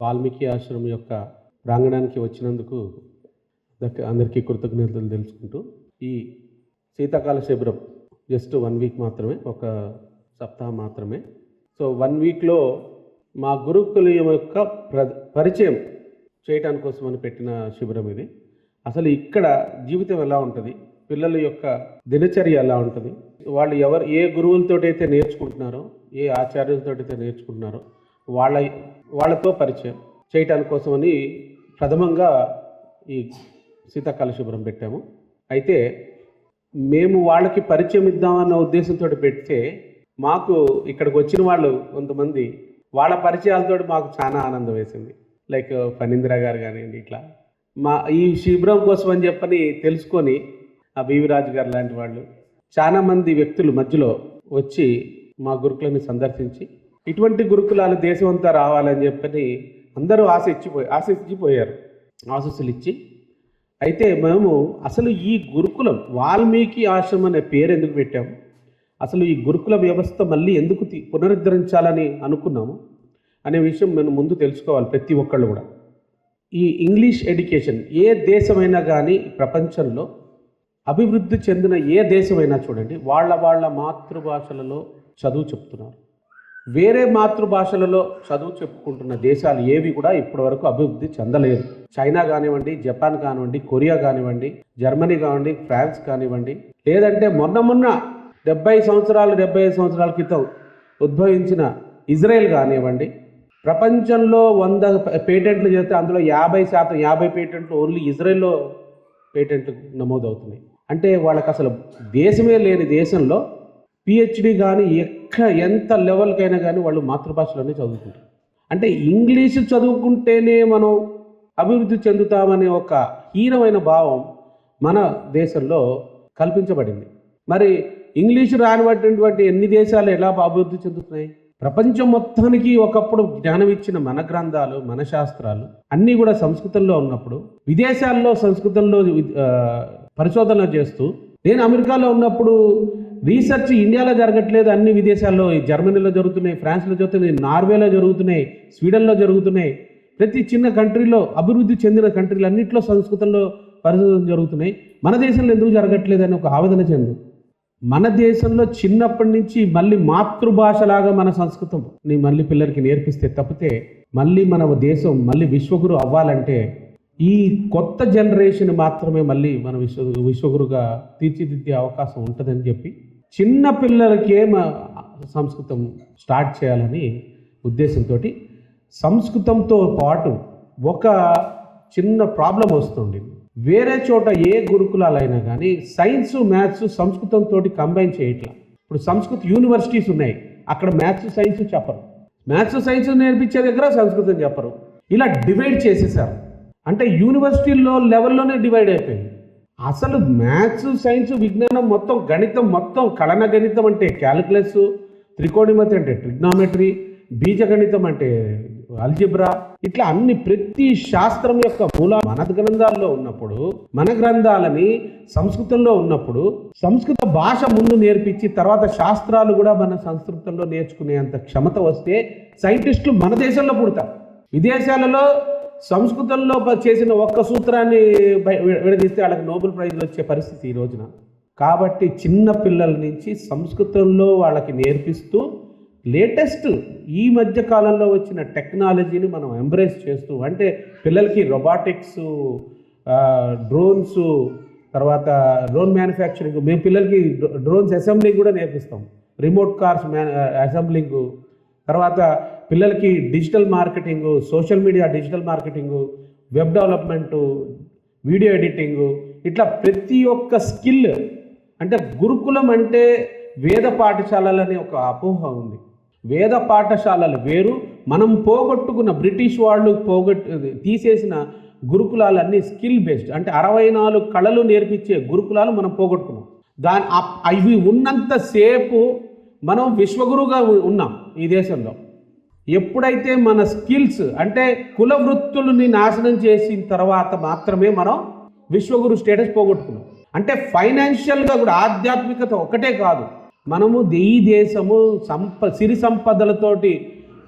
వాల్మీకి ఆశ్రమం యొక్క ప్రాంగణానికి వచ్చినందుకు అందరికీ కృతజ్ఞతలు తెలుసుకుంటూ, ఈ శీతాకాల శిబిరం జస్ట్ 1 వీక్ మాత్రమే, ఒక సప్తాహం మాత్రమే. సో 1 వీక్లో మా గురుకుల యొక్క పరిచయం చేయడానికి కోసమని పెట్టిన శిబిరం ఇది. అసలు ఇక్కడ జీవితం ఎలా ఉంటుంది, పిల్లల యొక్క దినచర్య ఎలా ఉంటుంది, వాళ్ళు ఏ గురువులతోటైతే నేర్చుకుంటున్నారో, ఏ ఆచార్యులతోటైతే నేర్చుకుంటున్నారో వాళ్ళతో పరిచయం చేయటానికి కోసమని ప్రథమంగా ఈ శీతాకాల శిబిరం పెట్టాము. అయితే మేము వాళ్ళకి పరిచయం ఇద్దామన్న ఉద్దేశంతో పెడితే మాకు ఇక్కడికి వచ్చిన వాళ్ళు కొంతమంది వాళ్ళ పరిచయాలతో మాకు చాలా ఆనందం వేసింది. లైక్ ఫణీంద్ర గారు కానివ్వండి, ఇట్లా ఈ శిబిరం కోసం అని చెప్పని తెలుసుకొని ఆ బీవిరాజు గారు లాంటి వాళ్ళు చాలామంది వ్యక్తులు మధ్యలో వచ్చి మా గురుకులని సందర్శించి ఇటువంటి గురుకులాలు దేశం అంతా రావాలని చెప్పని అందరూ ఆశించిపోయారు, ఆశీస్సులు ఇచ్చి. అయితే మేము అసలు ఈ గురుకులం వాల్మీకి ఆశ్రమం అనే పేరు ఎందుకు పెట్టాము, అసలు ఈ గురుకుల వ్యవస్థ మళ్ళీ ఎందుకు పునరుద్ధరించాలని అనుకున్నాము అనే విషయం మేము ముందు తెలుసుకోవాలి ప్రతి ఒక్కళ్ళు కూడా. ఈ ఇంగ్లీష్ ఎడ్యుకేషన్ ఏ దేశమైనా కానీ ప్రపంచంలో అభివృద్ధి చెందిన ఏ దేశమైనా చూడండి, వాళ్ళ మాతృభాషలలో చదువు చెప్తున్నారు. వేరే మాతృభాషలలో చదువు చెప్పుకుంటున్న దేశాలు ఏవి కూడా ఇప్పటివరకు అభివృద్ధి చెందలేదు. చైనా కానివ్వండి, జపాన్ కానివ్వండి, కొరియా కానివ్వండి, జర్మనీ కానివ్వండి, ఫ్రాన్స్ కానివ్వండి, లేదంటే మొన్న 75 సంవత్సరాల క్రితం ఉద్భవించిన ఇజ్రాయెల్ కానివ్వండి. ప్రపంచంలో 100 పేటెంట్లు చేస్తే అందులో 50 పేటెంట్లు ఓన్లీ ఇజ్రాయెల్లో పేటెంట్లు నమోదవుతున్నాయి. అంటే వాళ్ళకి అసలు దేశమే లేని దేశంలో పిహెచ్డి కానీ ఎంత లెవెల్కైనా కానీ వాళ్ళు మాతృభాషలోనే చదువుకుంటారు. అంటే ఇంగ్లీషు చదువుకుంటేనే మనం అభివృద్ధి చెందుతామనే ఒక హీనమైన భావం మన దేశంలో కల్పించబడింది. మరి ఇంగ్లీషు రానిటువంటి ఎన్ని దేశాలు ఎలా అభివృద్ధి చెందుతున్నాయి? ప్రపంచం మొత్తానికి ఒకప్పుడు జ్ఞానం ఇచ్చిన మన గ్రంథాలు, మన శాస్త్రాలు అన్నీ కూడా సంస్కృతంలో ఉన్నప్పుడు విదేశాల్లో సంస్కృతంలో పరిశోధన చేస్తూ, నేను అమెరికాలో ఉన్నప్పుడు రీసెర్చ్ ఇండియాలో జరగట్లేదు, అన్ని విదేశాల్లో, జర్మనీలో జరుగుతున్నాయి, ఫ్రాన్స్లో జరుగుతున్నాయి, నార్వేలో జరుగుతున్నాయి, స్వీడన్లో జరుగుతున్నాయి. ప్రతి చిన్న కంట్రీలో, అభివృద్ధి చెందిన కంట్రీలు అన్నింటిలో సంస్కృతంలో పరిశోధన జరుగుతున్నాయి. మన దేశంలో ఎందుకు జరగట్లేదు అని ఒక ఆవేదన చెందు. మన దేశంలో చిన్నప్పటి నుంచి మళ్ళీ మాతృభాషలాగా మన సంస్కృతంని మళ్ళీ పిల్లలకి నేర్పిస్తే తప్పితే మళ్ళీ మన దేశం మళ్ళీ విశ్వగురు అవ్వాలంటే ఈ కొత్త జనరేషన్ మాత్రమే మళ్ళీ మన విశ్వగురుగా తీర్చిదిద్దే అవకాశం ఉంటుందని చెప్పి చిన్న పిల్లలకే సంస్కృతం స్టార్ట్ చేయాలని ఉద్దేశంతో సంస్కృతంతో పాటు ఒక చిన్న ప్రాబ్లం వస్తుంది. వేరే చోట ఏ గురుకులాలైనా కానీ సైన్స్ మ్యాథ్స్ సంస్కృతంతో కంబైన్ చేయట్లా. ఇప్పుడు సంస్కృత యూనివర్సిటీస్ ఉన్నాయి, అక్కడ మ్యాథ్స్ సైన్స్ చెప్పరు, మ్యాథ్స్ సైన్స్ నేర్పించే దగ్గర సంస్కృతం చెప్పరు. ఇలా డివైడ్ చేసేసారు. అంటే యూనివర్సిటీల్లో లెవెల్లోనే డివైడ్ అయిపోయింది. అసలు మ్యాథ్స్ సైన్స్ విజ్ఞానం మొత్తం, గణితం మొత్తం, కళన గణితం అంటే క్యాలిక్యులస్, త్రికోణమితి అంటే ట్రిగ్నామెట్రీ, బీజగణితం అంటే అల్జిబ్రా, ఇట్లా అన్ని ప్రతి శాస్త్రం యొక్క మూల మన గ్రంథాల్లో ఉన్నప్పుడు, మన గ్రంథాలని సంస్కృతంలో ఉన్నప్పుడు సంస్కృత భాష ముందు నేర్పించి తర్వాత శాస్త్రాలు కూడా మన సంస్కృతంలో నేర్చుకునేంత క్షమత వస్తే సైంటిస్టులు మన దేశంలో పుడతారు. విదేశాలలో సంస్కృతంలో చేసిన ఒక్క సూత్రాన్ని విడదీస్తే వాళ్ళకి నోబెల్ ప్రైజ్లు వచ్చే పరిస్థితి ఈ రోజున. కాబట్టి చిన్న పిల్లల నుంచి సంస్కృతంలో వాళ్ళకి నేర్పిస్తూ లేటెస్ట్ ఈ మధ్య కాలంలో వచ్చిన టెక్నాలజీని మనం ఎంబ్రేస్ చేస్తూ, అంటే పిల్లలకి రోబాటిక్స్, డ్రోన్స్, తర్వాత డ్రోన్ మ్యానుఫ్యాక్చరింగ్, మేము పిల్లలకి డ్రోన్స్ అసెంబ్లింగ్ కూడా నేర్పిస్తాం, రిమోట్ కార్స్ అసెంబ్లింగ్, తర్వాత పిల్లలకి digital marketing, social media digital marketing, web development, video editing, ఇట్లా ప్రతి ఒక్క స్కిల్. అంటే గురుకులం అంటే వేద పాఠశాలలని ఒక అపోహ ఉంది. వేద పాఠశాలలు వేరు, మనం పోగొట్టుకున్న బ్రిటిష్ వాళ్ళు తీసేసిన గురుకులాలన్నీ స్కిల్ బేస్డ్, అంటే 64 కళలు నేర్పించే గురుకులాలు మనం పోగొట్టుకున్నాం. అవి ఉన్నంతసేపు మనం విశ్వగురువుగా ఉన్నాం ఈ దేశంలో. ఎప్పుడైతే మన స్కిల్స్ అంటే కుల వృత్తులని నాశనం చేసిన తర్వాత మాత్రమే మనం విశ్వగురు స్టేటస్ పోగొట్టుకున్నాం. అంటే ఫైనాన్షియల్గా కూడా ఆధ్యాత్మికత ఒకటే కాదు, మనము ఈ దేశము సిరి సంపదలతోటి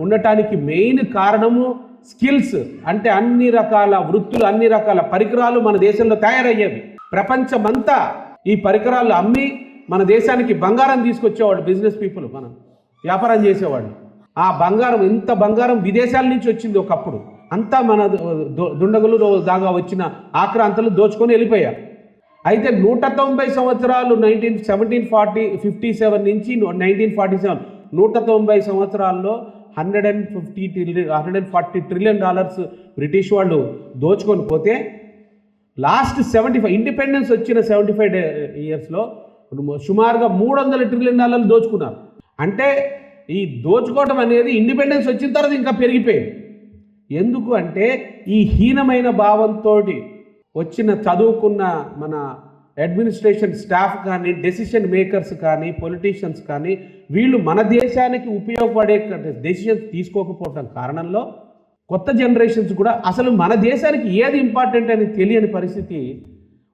ఉండటానికి మెయిన్ కారణము స్కిల్స్ అంటే అన్ని రకాల వృత్తులు, అన్ని రకాల పరికరాలు మన దేశంలో తయారయ్యేవి. ప్రపంచమంతా ఈ పరికరాలు అమ్మి మన దేశానికి బంగారం తీసుకొచ్చేవాళ్ళు బిజినెస్ పీపుల్, మనం వ్యాపారం చేసేవాళ్ళు. ఆ బంగారం, ఇంత బంగారం విదేశాల నుంచి వచ్చింది ఒకప్పుడు. అంతా మన దుండగులు దాగా వచ్చిన ఆక్రాంతలు దోచుకొని వెళ్ళిపోయారు. అయితే 190 సంవత్సరాలు 1757 నుంచి 1947 190 సంవత్సరాల్లో $140 ట్రిలియన్ బ్రిటిష్ వాళ్ళు దోచుకొని పోతే లాస్ట్ 75 ఇండిపెండెన్స్ వచ్చిన 75 ఇయర్స్లో సుమారుగా $300 ట్రిలియన్ దోచుకున్నారు. అంటే ఈ దోచుకోవడం అనేది ఇండిపెండెన్స్ వచ్చిన తర్వాత ఇంకా పెరిగిపోయింది. ఎందుకు అంటే ఈ హీనమైన భావంతో వచ్చిన చదువుకున్న మన అడ్మినిస్ట్రేషన్ స్టాఫ్ కానీ, డెసిషన్ మేకర్స్ కానీ, పొలిటీషియన్స్ కానీ, వీళ్ళు మన దేశానికి ఉపయోగపడే డెసిషన్స్ తీసుకోకపోవడం కారణంలో కొత్త జనరేషన్స్ కూడా అసలు మన దేశానికి ఏది ఇంపార్టెంట్ అని తెలియని పరిస్థితి,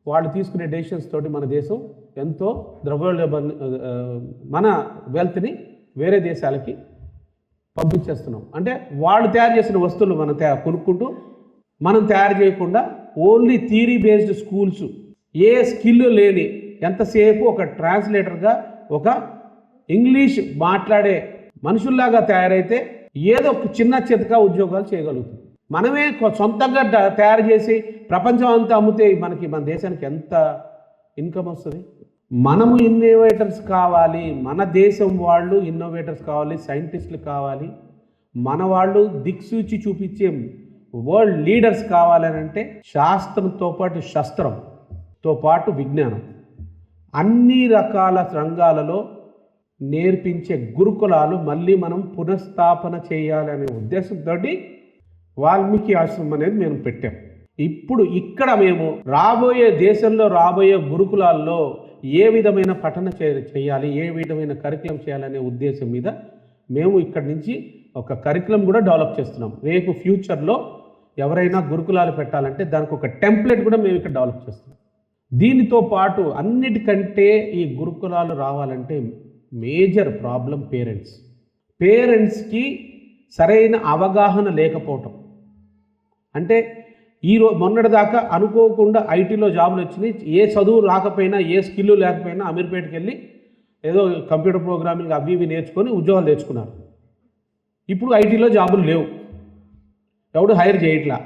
వాళ్ళు తీసుకునే డెసిషన్స్ తోటి మన దేశం ఎంతో మన వెల్త్ని వేరే దేశాలకి పంపించేస్తున్నాం. అంటే వాళ్ళు తయారు చేసిన వస్తువులు మనం కొనుక్కుంటూ, మనం తయారు చేయకుండా ఓన్లీ థియరీ బేస్డ్ స్కూల్స్, ఏ స్కిల్ లేని, ఎంతసేపు ఒక ట్రాన్స్లేటర్గా ఒక ఇంగ్లీష్ మాట్లాడే మనుషుల్లాగా తయారైతే ఏదో ఒక చిన్న చితకా ఉద్యోగాలు చేయగలుగుతుంది. మనమే సొంతంగా తయారు చేసి ప్రపంచం అంతా అమ్మితే మన దేశానికి ఎంత ఇన్కమ్ వస్తుంది? మనము ఇన్నోవేటర్స్ కావాలి, మన దేశం వాళ్ళు ఇన్నోవేటర్స్ కావాలి, సైంటిస్టులు కావాలి, మన వాళ్ళు దిక్సూచి చూపించే వరల్డ్ లీడర్స్ కావాలని అంటే శాస్త్రంతో పాటు శస్త్రంతో పాటు విజ్ఞానం అన్ని రకాల రంగాలలో నేర్పించే గురుకులాలు మళ్ళీ మనం పునఃస్థాపన చేయాలనే ఉద్దేశంతో వాల్మీకి ఆశ్రమం అనేది మేము పెట్టాం. ఇప్పుడు ఇక్కడ మేము దేశంలో రాబోయే గురుకులాల్లో ఏ విధమైన పఠన చేయాలి, ఏ విధమైన కరికులం చేయాలనే ఉద్దేశం మీద మేము ఇక్కడి నుంచి ఒక కరికులం కూడా డెవలప్ చేస్తున్నాం. రేపు ఫ్యూచర్లో ఎవరైనా గురుకులాలు పెట్టాలంటే దానికి ఒక టెంప్లెట్ కూడా మేము ఇక్కడ డెవలప్ చేస్తున్నాం. దీనితో పాటు అన్నిటికంటే ఈ గురుకులాలు రావాలంటే మేజర్ ప్రాబ్లం పేరెంట్స్కి సరైన అవగాహన లేకపోవటం. అంటే మొన్నటిదాకా అనుకోకుండా ఐటీలో జాబులు వచ్చినాయి, ఏ చదువు రాకపోయినా, ఏ స్కిల్ లేకపోయినా అమీర్పేటకి వెళ్ళి ఏదో కంప్యూటర్ ప్రోగ్రామింగ్ అవి ఇవి నేర్చుకొని ఉద్యోగాలు తెచ్చుకున్నారు. ఇప్పుడు ఐటీలో జాబులు లేవు, ఎవడు హైర్ చేయట్లా,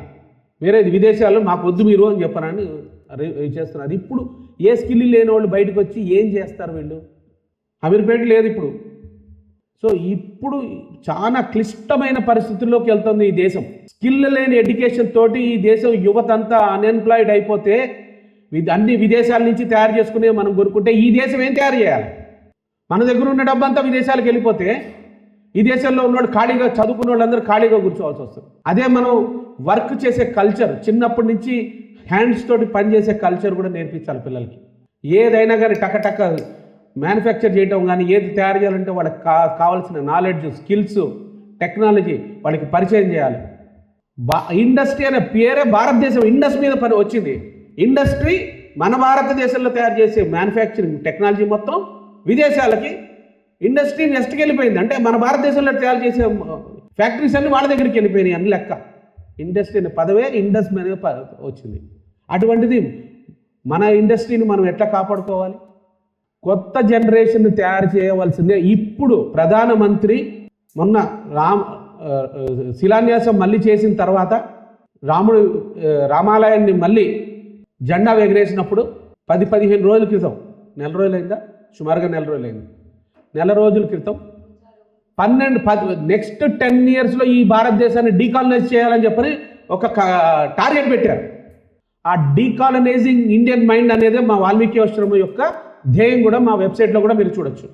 వేరే విదేశాల్లో మాకు వద్దు మీరు అని చెప్పనని చేస్తున్నారు. ఇప్పుడు ఏ స్కిల్ లేని వాళ్ళు బయటకు వచ్చి ఏం చేస్తారు వీళ్ళు? అమీర్పేట లేదు ఇప్పుడు. సో ఇప్పుడు చాలా క్లిష్టమైన పరిస్థితుల్లోకి వెళ్తుంది ఈ దేశం. స్కిల్ లేని ఎడ్యుకేషన్ తోటి ఈ దేశం యువత అంతా అన్ఎంప్లాయిడ్ అయిపోతే అన్ని విదేశాల నుంచి తయారు చేసుకునే మనం కోరుకుంటే ఈ దేశం ఏం తయారు చేయాలి? మన దగ్గర ఉన్న డబ్బంతా విదేశాలకు వెళ్ళిపోతే ఈ దేశంలో ఉన్నవాడు ఖాళీగా, చదువుకున్న వాళ్ళందరూ ఖాళీగా కూర్చోవాల్సి వస్తుంది. అదే మనం వర్క్ చేసే కల్చర్, చిన్నప్పటి నుంచి హ్యాండ్స్ తోటి పనిచేసే కల్చర్ కూడా నేర్పించాలి పిల్లలకి. ఏదైనా కానీ టక మ్యానుఫ్యాక్చర్ చేయటం కానీ, ఏది తయారు చేయాలంటే వాళ్ళకి కావాల్సిన నాలెడ్జ్, స్కిల్స్, టెక్నాలజీ వాళ్ళకి పరిచయం చేయాలి. ఇండస్ట్రీ అనే పేరే భారతదేశం ఇండస్ట్రీ మీద పని వచ్చింది. ఇండస్ట్రీ మన భారతదేశంలో తయారు చేసే మ్యానుఫ్యాక్చరింగ్ టెక్నాలజీ మొత్తం విదేశాలకి, ఇండస్ట్రీ వెస్ట్కి వెళ్ళిపోయింది. అంటే మన భారతదేశంలో తయారు చేసే ఫ్యాక్టరీస్ అన్ని వాళ్ళ దగ్గరికి వెళ్ళిపోయినాయి అని లెక్క. ఇండస్ట్రీ అనే పదవే ఇండస్ మీద వచ్చింది. అటువంటిది మన ఇండస్ట్రీని మనం ఎట్లా కాపాడుకోవాలి? కొత్త జనరేషన్ తయారు చేయవలసిందే. ఇప్పుడు ప్రధానమంత్రి మొన్న శిలాన్యాసం మళ్ళీ చేసిన తర్వాత రామాలయాన్ని మళ్ళీ జెండా ఎగరేసినప్పుడు 10-15 రోజుల క్రితం, నెల రోజులైందా, సుమారుగా నెల రోజులైంది, నెల రోజుల క్రితం నెక్స్ట్ 10 yearsలో ఈ భారతదేశాన్ని డీకాలనైజ్ చేయాలని చెప్పని ఒక టార్గెట్ పెట్టారు. ఆ డీకాలనైజింగ్ ఇండియన్ మైండ్ అనేది మా వాల్మీకి ఆశ్రమం యొక్క ధ్యేయం కూడా మా వెబ్సైట్లో కూడా మీరు చూడొచ్చు.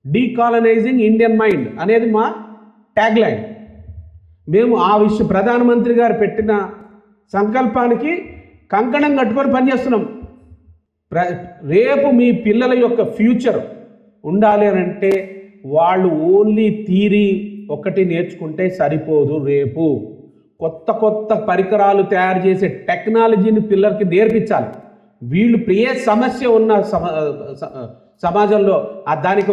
డీకాలనైజింగ్ ఇండియన్ మైండ్ అనేది మా ట్యాగ్ లైన్. మేము ఆ ప్రధానమంత్రి గారు పెట్టిన సంకల్పానికి కంకణం కట్టుకొని పనిచేస్తున్నాం. రేపు మీ పిల్లల యొక్క ఫ్యూచర్ ఉండాలి అని అంటే వాళ్ళు ఓన్లీ థియరీ ఒకటి నేర్చుకుంటే సరిపోదు. రేపు కొత్త పరికరాలు తయారు చేసే టెక్నాలజీని పిల్లలకి నేర్పించాలి. వీళ్ళు ఏ సమస్య ఉన్న సమాజంలో దానికి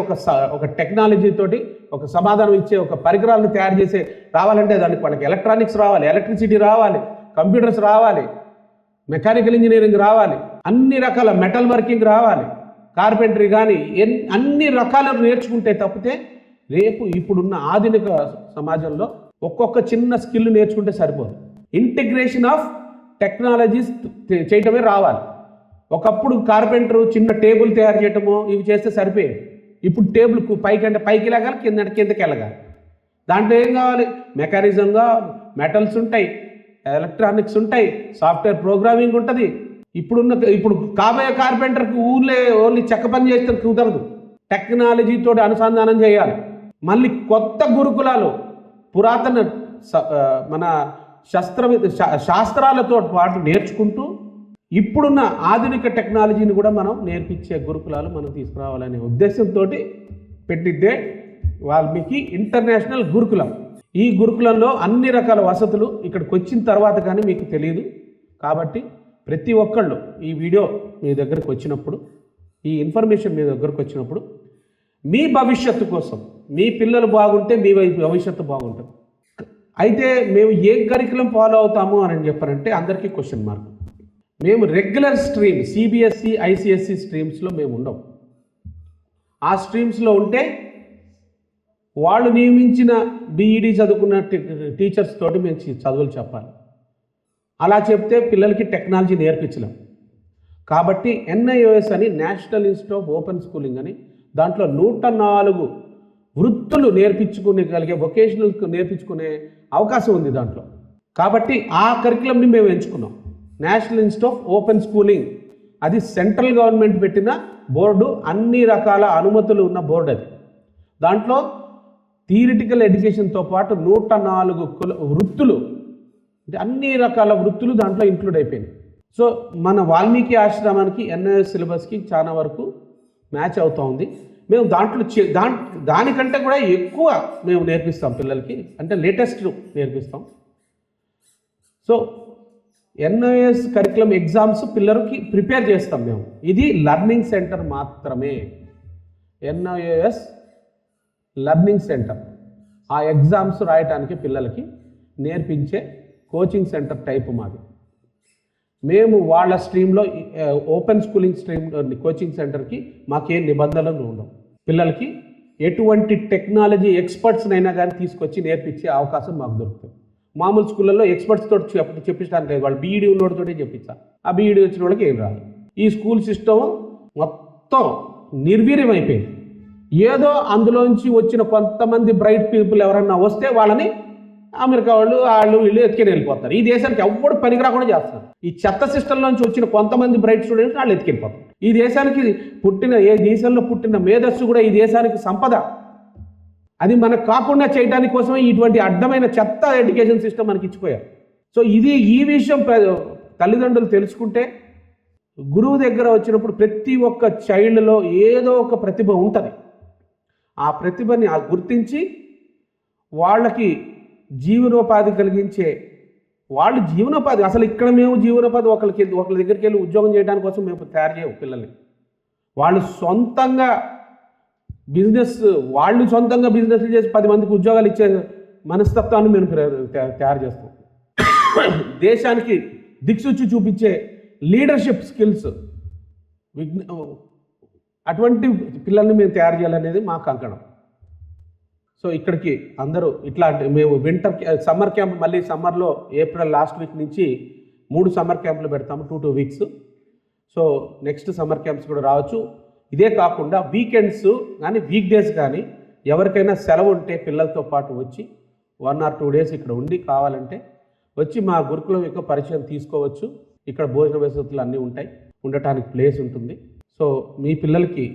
ఒక టెక్నాలజీ తోటి ఒక సమాధానం ఇచ్చే ఒక పరికరాలను తయారు చేసే రావాలంటే దానికి వాళ్ళకి ఎలక్ట్రానిక్స్ రావాలి, ఎలక్ట్రిసిటీ రావాలి, కంప్యూటర్స్ రావాలి, మెకానికల్ ఇంజనీరింగ్ రావాలి, అన్ని రకాల మెటల్ వర్కింగ్ రావాలి, కార్పెంటరీ కానీ అన్ని రకాలను నేర్చుకుంటే తప్పితే రేపు ఇప్పుడున్న ఆధునిక సమాజంలో ఒక్కొక్క చిన్న స్కిల్ నేర్చుకుంటే సరిపోదు. ఇంటిగ్రేషన్ ఆఫ్ టెక్నాలజీస్ చేయటమే రావాలి. ఒకప్పుడు కార్పెంటరు చిన్న టేబుల్ తయారు చేయటమో ఇవి చేస్తే సరిపోయేది. ఇప్పుడు టేబుల్ పైకి అంటే పైకి వెళ్ళగాలి, కిందకి వెళ్ళగాలి. దాంట్లో ఏం కావాలి? మెకానిజంగా మెటల్స్ ఉంటాయి, ఎలక్ట్రానిక్స్ ఉంటాయి, సాఫ్ట్వేర్ ప్రోగ్రామింగ్ ఉంటుంది. ఇప్పుడు కాబోయే కార్పెంటర్కి ఓన్లీ చెక్క పని చేస్తే కుదరదు, టెక్నాలజీతో అనుసంధానం చేయాలి. మళ్ళీ కొత్త గురుకులాలు పురాతన మన శాస్త్రాలతో పాటు నేర్చుకుంటూ ఇప్పుడున్న ఆధునిక టెక్నాలజీని కూడా మనం నేర్పించే గురుకులాలు మనం తీసుకురావాలనే ఉద్దేశంతో పెట్టిద్దే వాల్మీకి ఇంటర్నేషనల్ గురుకులం. ఈ గురుకులంలో అన్ని రకాల వసతులు ఇక్కడికి వచ్చిన తర్వాత కానీ మీకు తెలియదు. కాబట్టి ప్రతి ఒక్కళ్ళు ఈ వీడియో మీ దగ్గరకు వచ్చినప్పుడు, ఈ ఇన్ఫర్మేషన్ మీ దగ్గరకు వచ్చినప్పుడు మీ భవిష్యత్తు కోసం, మీ పిల్లలు బాగుంటే మీ భవిష్యత్తు బాగుంటుంది. అయితే మేము ఏ కరికులం ఫాలో అవుతాము అని చెప్పారంటే అందరికీ క్వశ్చన్ మార్క్. మేము రెగ్యులర్ స్ట్రీమ్ సిబిఎస్ఈ ఐసిఎస్సి స్ట్రీమ్స్లో మేము ఉండం. ఆ స్ట్రీమ్స్లో ఉంటే వాళ్ళు నియమించిన బీఈడి చదువుకున్న టీచర్స్ తోటి మేము చదువులు చెప్పాలి. అలా చెప్తే పిల్లలకి టెక్నాలజీ నేర్పించలేం. కాబట్టి ఎన్ఐఓఎస్ అని national Institute of Open schooling అని దాంట్లో 104 వృత్తులు నేర్పించుకునే వొకేషనల్ నేర్పించుకునే అవకాశం ఉంది దాంట్లో. కాబట్టి ఆ కరికులంని మేము ఎంచుకున్నాం. National Institute of Open Schooling అది సెంట్రల్ గవర్నమెంట్ పెట్టిన బోర్డు, అన్ని రకాల అనుమతులు ఉన్న బోర్డు అది. దాంట్లో థియరిటికల్ ఎడ్యుకేషన్తో పాటు 104 వృత్తులు, అన్ని రకాల వృత్తులు దాంట్లో ఇంక్లూడ్ అయిపోయినాయి. సో మన వాల్మీకి ఆశ్రమానికి ఎన్ఐఎస్ సిలబస్కి చాలా వరకు మ్యాచ్ అవుతూ ఉంది. మేము దాంట్లో దానికంటే కూడా ఎక్కువ మేము నేర్పిస్తాం పిల్లలకి, అంటే లేటెస్ట్ నేర్పిస్తాం. సో ఎన్ఐఎస్ కరికులం ఎగ్జామ్స్ పిల్లలకి ప్రిపేర్ చేస్తాం మేము. ఇది లర్నింగ్ సెంటర్ మాత్రమే, ఎన్ఐఎస్ లర్నింగ్ సెంటర్. ఆ ఎగ్జామ్స్ రాయటానికి పిల్లలకి నేర్పించే కోచింగ్ సెంటర్ టైప్ మాది. మేము వాళ్ళ స్ట్రీమ్లో ఓపెన్ స్కూలింగ్ స్ట్రీమ్ కోచింగ్ సెంటర్కి మాకేం నిబంధనలు ఉండవు. పిల్లలకి ఎటువంటి టెక్నాలజీ ఎక్స్పర్ట్స్నైనా కానీ తీసుకొచ్చి నేర్పించే అవకాశం మాకు దొరుకుతుంది. మామూలు స్కూళ్ళల్లో ఎక్స్పర్ట్స్ తోటి చెప్పించడానికి లేదు, వాళ్ళు బీఈడి ఉన్నోడితోటే చెప్పించాలి. ఆ బీఈడి వచ్చిన వాళ్ళకి ఏం రాదు. ఈ స్కూల్ సిస్టమ్ మొత్తం నిర్వీర్యం అయిపోయింది. ఏదో అందులోంచి వచ్చిన కొంతమంది బ్రైట్ పీపుల్ ఎవరన్నా వస్తే వాళ్ళని అమెరికా వాళ్ళు వీళ్ళు ఎత్తుకెళ్ళి వెళ్ళిపోతారు. ఈ దేశానికి ఎవ్వడు పనికి రాకుండా చేస్తున్నారు. ఈ చెత్త సిస్టంలోంచి వచ్చిన కొంతమంది బ్రైట్ స్టూడెంట్స్ వాళ్ళు ఎత్తుకెళ్ళిపోతారు. ఈ దేశానికి ఏ దేశంలో పుట్టిన మేధస్సు కూడా ఈ దేశానికి సంపద. అది మనకు కాకుండా చేయడానికి కోసమే ఇటువంటి అడ్డమైన చెత్త ఎడ్యుకేషన్ సిస్టమ్ మనకి ఇచ్చిపోయారు. సో ఈ విషయం తల్లిదండ్రులు తెలుసుకుంటే, గురువు దగ్గర వచ్చినప్పుడు ప్రతి ఒక్క చైల్డ్లో ఏదో ఒక ప్రతిభ ఉంటుంది. ఆ ప్రతిభని గుర్తించి వాళ్ళకి జీవనోపాధి కలిగించే వాళ్ళు జీవనోపాధి. అసలు ఇక్కడ మేము జీవనోపాధి ఒకరి దగ్గరికి వెళ్ళి ఉద్యోగం చేయడానికి కోసం మేము తయారు చేయము పిల్లల్ని. వాళ్ళు సొంతంగా బిజినెస్ చేసి 10 మందికి ఉద్యోగాలు ఇచ్చే మనస్తత్వాన్ని మేము తయారు చేస్తాం. దేశానికి దిక్సూచి చూపించే లీడర్షిప్ స్కిల్స్, అటువంటి పిల్లల్ని మేము తయారు చేయాలనేది మా కంకణం. సో ఇక్కడికి అందరూ ఇట్లాంటి మేము సమ్మర్ క్యాంప్, మళ్ళీ సమ్మర్లో ఏప్రిల్ లాస్ట్ వీక్ నుంచి 3 సమ్మర్ క్యాంపులు పెడతాము, 2 weeks. So next summer camps కూడా రావచ్చు. ఇదే కాకుండా వీకెండ్స్ కానీ వీక్ డేస్ కానీ ఎవరికైనా సెలవు ఉంటే పిల్లలతో పాటు వచ్చి 1 or 2 డేస్ ఇక్కడ ఉండి కావాలంటే వచ్చి మా గురుకులం యొక్క పరిచయం తీసుకోవచ్చు. ఇక్కడ భోజన వసతులు అన్నీ ఉంటాయి, ఉండటానికి ప్లేస్ ఉంటుంది. సో మీ పిల్లలకి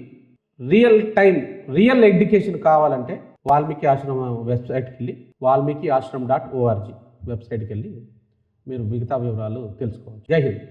రియల్ ఎడ్యుకేషన్ కావాలంటే వాల్మీకి ఆశ్రమం వెబ్సైట్కి వెళ్ళి valmiki.org వెబ్సైట్కి వెళ్ళి మీరు మిగతా వివరాలు తెలుసుకోవచ్చు. జై హింద్.